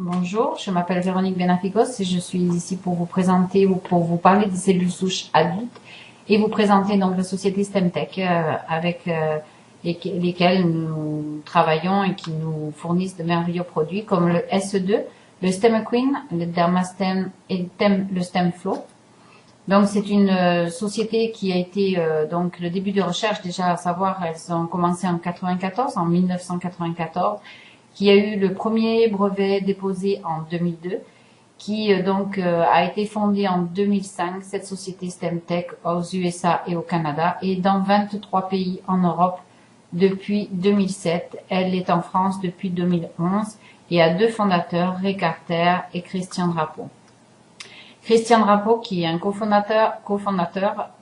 Bonjour, je m'appelle Véronique Benafigos et je suis ici pour vous présenter ou pour vous parler des cellules souches adultes et vous présenter donc la société STEMtech avec lesquelles nous travaillons et qui nous fournissent de merveilleux produits comme le SE2, le STEMqueen, le Dermastem et le STEMflow. Donc c'est une société qui a été donc le début de recherche déjà, à savoir elles ont commencé en 1994, qui a eu le premier brevet déposé en 2002, qui a été fondée en 2005, cette société STEMtech aux USA et au Canada et dans 23 pays en Europe depuis 2007. Elle est en France depuis 2011 et a deux fondateurs, Ray Carter et Christian Drapeau. Christian Drapeau, qui est un cofondateur,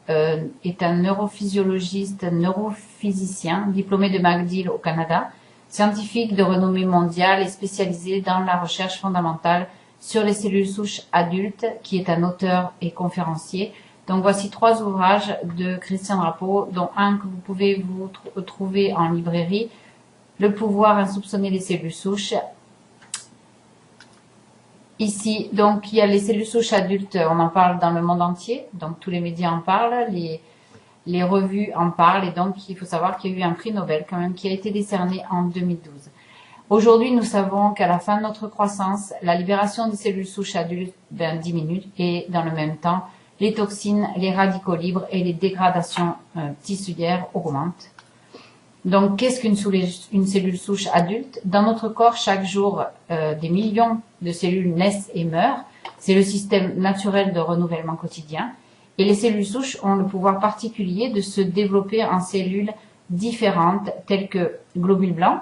est un neurophysiologiste, neurophysicien, diplômé de McGill au Canada, scientifique de renommée mondiale et spécialisé dans la recherche fondamentale sur les cellules souches adultes, qui est un auteur et conférencier. Donc voici 3 ouvrages de Christian Drapeau, dont un que vous pouvez vous trouver en librairie, Le pouvoir insoupçonné des cellules souches. Ici, donc, il y a les cellules souches adultes, on en parle dans le monde entier, donc tous les médias en parlent, les revues en parlent, et donc il faut savoir qu'il y a eu un prix Nobel quand même qui a été décerné en 2012. Aujourd'hui, nous savons qu'à la fin de notre croissance, la libération des cellules souches adultes diminue et dans le même temps, les toxines, les radicaux libres et les dégradations tissulaires augmentent. Donc, qu'est-ce qu'une cellule souche adulte? Dans notre corps, chaque jour, des millions de cellules naissent et meurent. C'est le système naturel de renouvellement quotidien. Et les cellules souches ont le pouvoir particulier de se développer en cellules différentes, telles que globules blancs,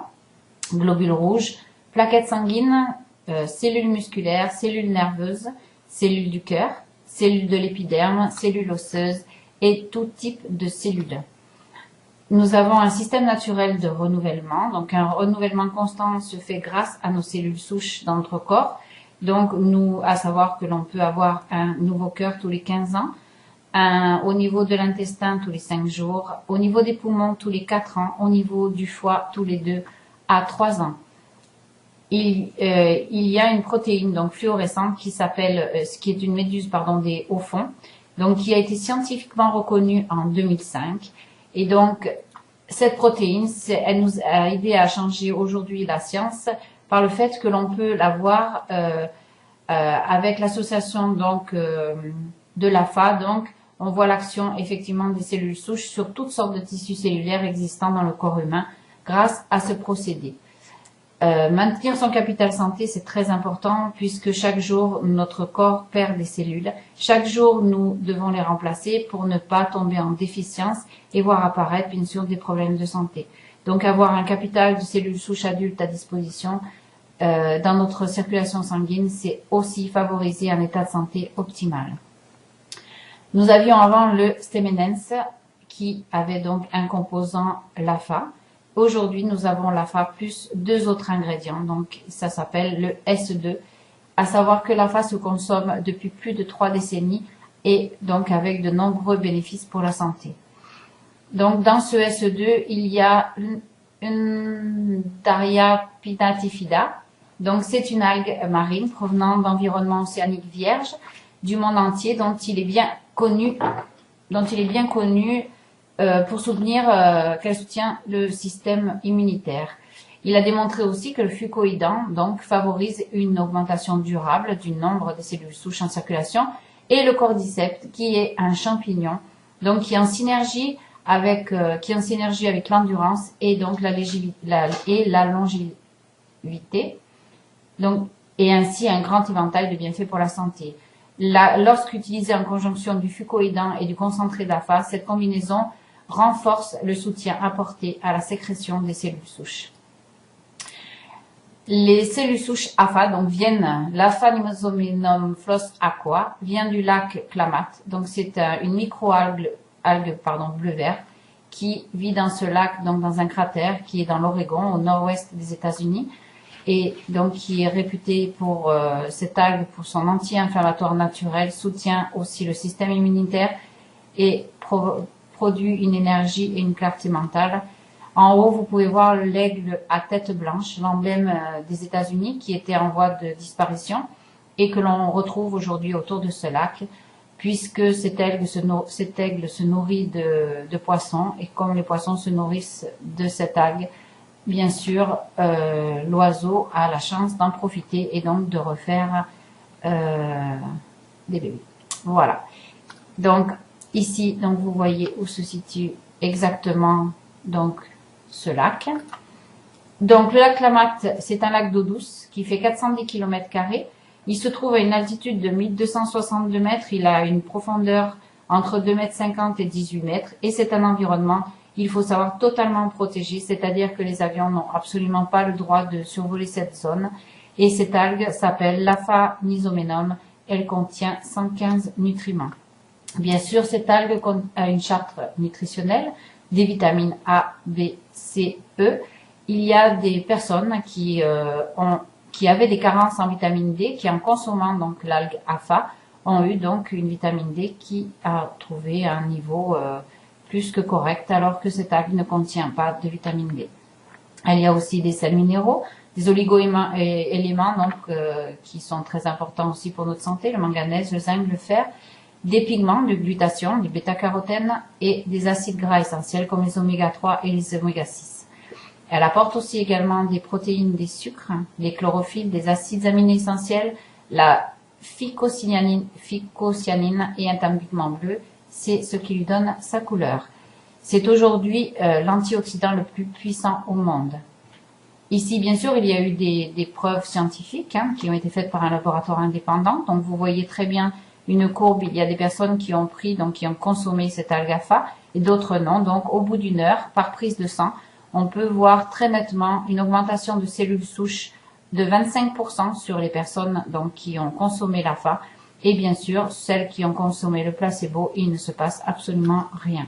globules rouges, plaquettes sanguines, cellules musculaires, cellules nerveuses, cellules du cœur, cellules de l'épiderme, cellules osseuses et tout type de cellules. Nous avons un système naturel de renouvellement, donc un renouvellement constant se fait grâce à nos cellules souches dans notre corps. Donc, à savoir que l'on peut avoir un nouveau cœur tous les 15 ans, au niveau de l'intestin tous les 5 jours, au niveau des poumons tous les 4 ans, au niveau du foie tous les 2 à 3 ans. Il y a une protéine donc fluorescente qui est une méduse des hauts fonds, donc qui a été scientifiquement reconnue en 2005. Et donc, cette protéine, elle nous a aidé à changer aujourd'hui la science par le fait que l'on peut la voir avec l'association de l'AFA. Donc, on voit l'action effectivement des cellules souches sur toutes sortes de tissus cellulaires existants dans le corps humain grâce à ce procédé. Maintenir son capital santé, c'est très important puisque chaque jour, notre corps perd des cellules. Chaque jour, nous devons les remplacer pour ne pas tomber en déficience et voir apparaître, bien sûr, des problèmes de santé. Donc, avoir un capital de cellules souches adultes à disposition dans notre circulation sanguine, c'est aussi favoriser un état de santé optimal. Nous avions avant le Stemenens qui avait donc un composant l'AFA. Aujourd'hui, nous avons l'AFA plus 2 autres ingrédients, donc ça s'appelle le SE2, à savoir que l'AFA se consomme depuis plus de 3 décennies et donc avec de nombreux bénéfices pour la santé. Donc dans ce SE2, il y a une Daria pinnatifida, donc c'est une algue marine provenant d'environnements océaniques vierges du monde entier dont il est bien connu pour soutenir qu'elle soutient le système immunitaire. Il a démontré aussi que le fucoïdan donc favorise une augmentation durable du nombre de cellules souches en circulation et le cordyceps qui est un champignon donc qui est en synergie avec l'endurance et donc la longévité donc et ainsi un grand éventail de bienfaits pour la santé. Lorsqu'utilisé en conjonction du fucoïdan et du concentré d'AFA, cette combinaison renforce le soutien apporté à la sécrétion des cellules souches. Les cellules souches AFA l'Aphanisomyinum floss aqua, vient du lac Klamath. Donc c'est une micro-algue bleu-vert qui vit dans ce lac, donc dans un cratère qui est dans l'Oregon, au nord-ouest des États-Unis, et donc qui est réputé pour cette algue pour son anti-inflammatoire naturel, soutient aussi le système immunitaire et produit une énergie et une clarté mentale. En haut, vous pouvez voir l'aigle à tête blanche, l'emblème des États-Unis qui était en voie de disparition et que l'on retrouve aujourd'hui autour de ce lac, puisque cet aigle se nourrit de poissons, et comme les poissons se nourrissent de cette algue, bien sûr, l'oiseau a la chance d'en profiter et donc de refaire des bébés. Voilà. Donc ici, donc vous voyez où se situe exactement donc ce lac. Donc le lac Klamath, c'est un lac d'eau douce qui fait 410 km². Il se trouve à une altitude de 1262 mètres. Il a une profondeur entre 2,50 m et 18 mètres. Et c'est un environnement, il faut savoir, totalement protégé. C'est-à-dire que les avions n'ont absolument pas le droit de survoler cette zone. Et cette algue s'appelle l'Apha nisomenum. Elle contient 115 nutriments. Bien sûr, cette algue a une charte nutritionnelle, des vitamines A, B, C, E. Il y a des personnes qui avaient des carences en vitamine D, qui en consommant donc l'algue Apha, ont eu donc une vitamine D qui a trouvé un niveau plus que correct, alors que cette algue ne contient pas de vitamine D. Il y a aussi des sels minéraux, des oligo-éléments donc qui sont très importants aussi pour notre santé, le manganèse, le zinc, le fer, des pigments, du glutathion, du bêta-carotène et des acides gras essentiels comme les oméga 3 et les oméga 6. Elle apporte aussi également des protéines, des sucres, des chlorophylles, des acides aminés essentiels, la phycocyanine et un pigment bleu, c'est ce qui lui donne sa couleur. C'est aujourd'hui l'antioxydant le plus puissant au monde. Ici, bien sûr, il y a eu des preuves scientifiques qui ont été faites par un laboratoire indépendant. Donc, vous voyez très bien une courbe. Il y a des personnes qui ont pris, donc qui ont consommé cette algue Apha et d'autres non. Donc, au bout d'une heure, par prise de sang, on peut voir très nettement une augmentation de cellules souches de 25% sur les personnes donc qui ont consommé l'Apha. Et bien sûr, celles qui ont consommé le placebo, il ne se passe absolument rien.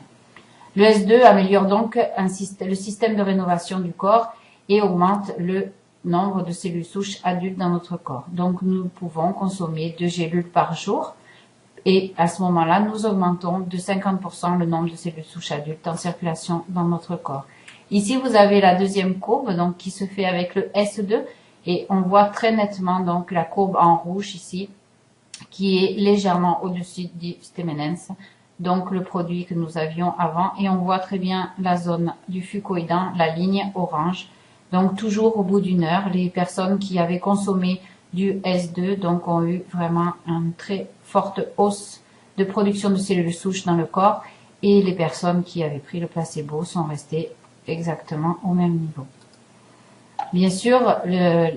Le S2 améliore donc le système de rénovation du corps et augmente le nombre de cellules souches adultes dans notre corps. Donc, nous pouvons consommer 2 gélules par jour et à ce moment-là, nous augmentons de 50% le nombre de cellules souches adultes en circulation dans notre corps. Ici, vous avez la deuxième courbe donc qui se fait avec le S2 et on voit très nettement donc la courbe en rouge ici qui est légèrement au-dessus du Stemmenens, donc le produit que nous avions avant, et on voit très bien la zone du fucoïdan, la ligne orange. Donc toujours au bout d'une heure, les personnes qui avaient consommé du S2 donc ont eu vraiment une très forte hausse de production de cellules souches dans le corps, et les personnes qui avaient pris le placebo sont restées exactement au même niveau. Bien sûr, le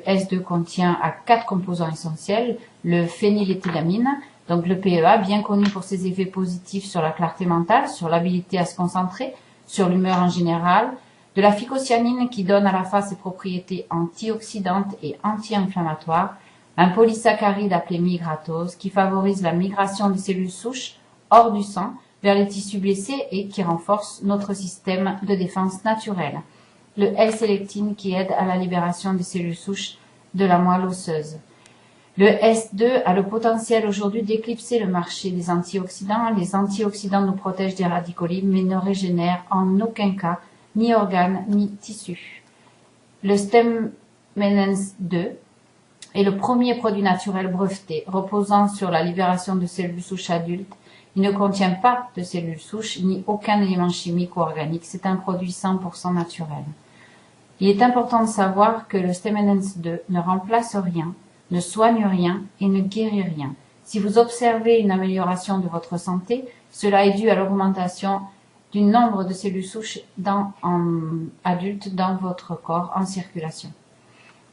S2 contient à 4 composants essentiels, le phényléthylamine, donc le PEA, bien connu pour ses effets positifs sur la clarté mentale, sur l'habilité à se concentrer, sur l'humeur en général, de la phycocyanine qui donne à l'Apha ses propriétés antioxydantes et anti-inflammatoires, un polysaccharide appelé migratose qui favorise la migration des cellules souches hors du sang vers les tissus blessés et qui renforce notre système de défense naturelle. Le L-sélectine qui aide à la libération des cellules souches de la moelle osseuse. Le S2 a le potentiel aujourd'hui d'éclipser le marché des antioxydants. Les antioxydants nous protègent des radicaux libres mais ne régénèrent en aucun cas ni organes ni tissus. Le Stemmenens 2 est le premier produit naturel breveté reposant sur la libération de cellules souches adultes. Il ne contient pas de cellules souches ni aucun élément chimique ou organique. C'est un produit 100% naturel. Il est important de savoir que le Stemmenens 2 ne remplace rien, ne soigne rien et ne guérit rien. Si vous observez une amélioration de votre santé, cela est dû à l'augmentation du nombre de cellules souches adultes dans votre corps en circulation.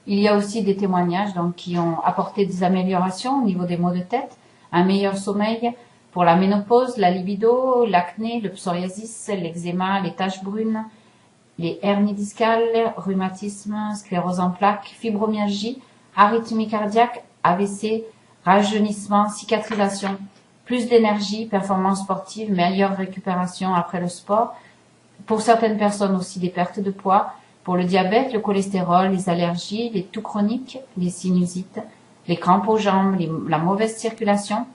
Il y a aussi des témoignages donc, qui ont apporté des améliorations au niveau des maux de tête, un meilleur sommeil pour la ménopause, la libido, l'acné, le psoriasis, l'eczéma, les taches brunes, les hernies discales, rhumatisme, sclérose en plaques, fibromyalgie, arythmie cardiaque, AVC, rajeunissement, cicatrisation, plus d'énergie, performance sportive, meilleure récupération après le sport. Pour certaines personnes aussi des pertes de poids. Pour le diabète, le cholestérol, les allergies, les toux chroniques, les sinusites, les crampes aux jambes, la mauvaise circulation,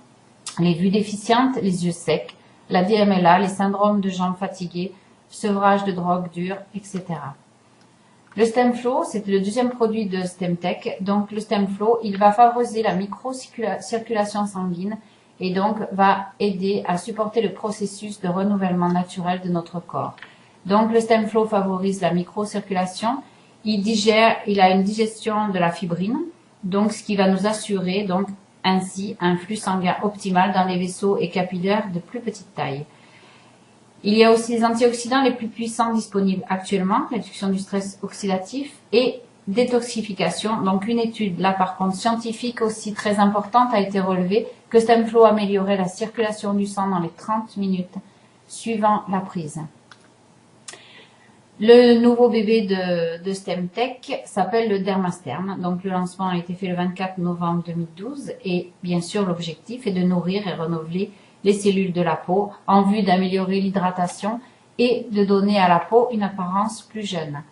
les vues déficientes, les yeux secs, la DMLA, les syndromes de jambes fatiguées sevrage de drogue dure, etc. Le StemFlow, c'est le deuxième produit de StemTech. Donc le StemFlow, il va favoriser la microcirculation sanguine et donc va aider à supporter le processus de renouvellement naturel de notre corps. Donc le StemFlow favorise la microcirculation, il a une digestion de la fibrine, donc ce qui va nous assurer donc ainsi un flux sanguin optimal dans les vaisseaux et capillaires de plus petite taille. Il y a aussi les antioxydants les plus puissants disponibles actuellement, réduction du stress oxydatif et détoxification. Donc une étude, là par contre scientifique aussi très importante, a été relevée que StemFlow améliorait la circulation du sang dans les 30 minutes suivant la prise. Le nouveau bébé de StemTech s'appelle le Dermasterm. Donc le lancement a été fait le 24 novembre 2012 et bien sûr l'objectif est de nourrir et renouveler les cellules de la peau en vue d'améliorer l'hydratation et de donner à la peau une apparence plus jeune.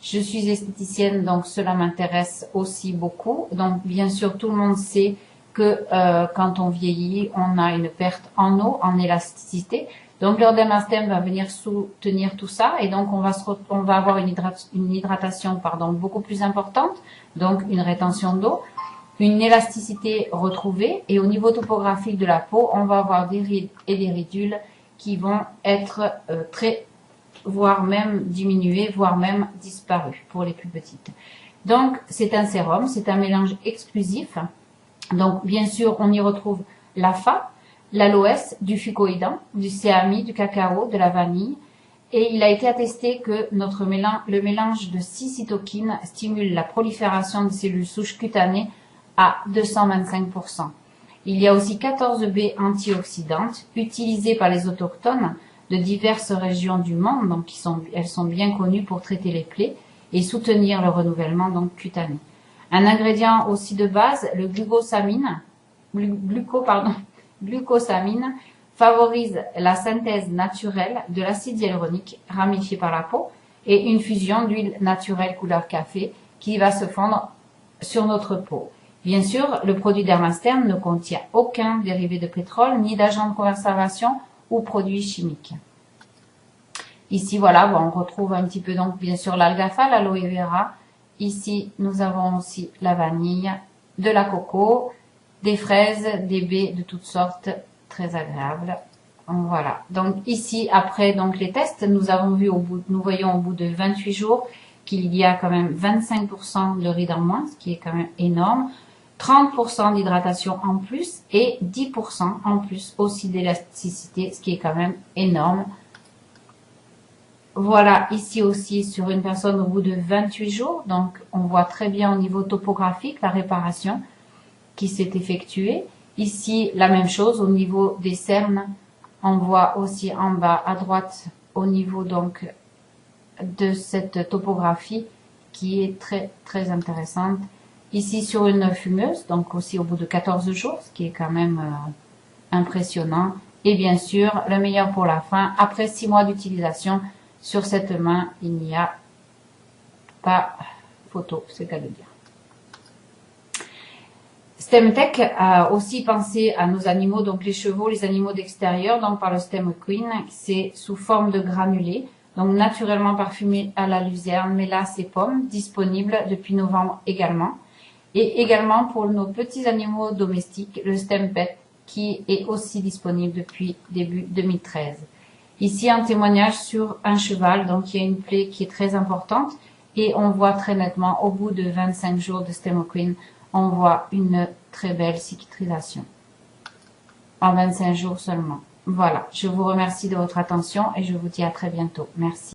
Je suis esthéticienne, donc cela m'intéresse aussi beaucoup. Donc bien sûr, tout le monde sait que quand on vieillit, on a une perte en eau, en élasticité. Donc le Dermasterm va venir soutenir tout ça et donc on va avoir une hydratation beaucoup plus importante, donc une rétention d'eau, une élasticité retrouvée et au niveau topographique de la peau, on va avoir des rides et des ridules qui vont être voire même diminuées, voire même disparues pour les plus petites. Donc c'est un sérum, c'est un mélange exclusif. Donc bien sûr, on y retrouve l'AFA, l'aloès, du fucoïdan, du séami, du cacao, de la vanille. Et il a été attesté que le mélange de 6 cytokines stimule la prolifération de cellules souches cutanées à 225%. Il y a aussi 14 baies antioxydantes utilisées par les autochtones de diverses régions du monde, donc elles sont bien connues pour traiter les plaies et soutenir le renouvellement cutané. Un ingrédient aussi de base, le glucosamine, favorise la synthèse naturelle de l'acide hyaluronique ramifié par la peau et une fusion d'huile naturelle couleur café qui va se fondre sur notre peau. Bien sûr, le produit Dermasterm ne contient aucun dérivé de pétrole, ni d'agent de conservation ou produits chimiques. Ici, voilà, on retrouve un petit peu donc bien sûr l'algafa, l'aloe vera. Ici, nous avons aussi la vanille, de la coco, des fraises, des baies de toutes sortes, très agréables. Voilà. Donc ici, après les tests, nous voyons au bout de 28 jours qu'il y a quand même 25% de rides en moins, ce qui est quand même énorme. 30% d'hydratation en plus et 10% en plus aussi d'élasticité, ce qui est quand même énorme. Voilà, ici aussi sur une personne au bout de 28 jours, donc on voit très bien au niveau topographique la réparation qui s'est effectuée. Ici, la même chose au niveau des cernes, on voit aussi en bas à droite au niveau donc de cette topographie qui est très très intéressante. Ici sur une fumeuse, donc aussi au bout de 14 jours, ce qui est quand même impressionnant. Et bien sûr, le meilleur pour la fin, après 6 mois d'utilisation, sur cette main, il n'y a pas photo, c'est qu'à le dire. StemTech a aussi pensé à nos animaux, donc les chevaux, les animaux d'extérieur, donc par le Stem Queen, c'est sous forme de granulés, donc naturellement parfumé à la luzerne, mélasse et pomme, disponible depuis novembre également. Et également pour nos petits animaux domestiques, le StemPet, qui est aussi disponible depuis début 2013. Ici, un témoignage sur un cheval, donc il y a une plaie qui est très importante et on voit très nettement, au bout de 25 jours de Stem Queen, on voit une très belle cicatrisation. En 25 jours seulement. Voilà, je vous remercie de votre attention et je vous dis à très bientôt. Merci.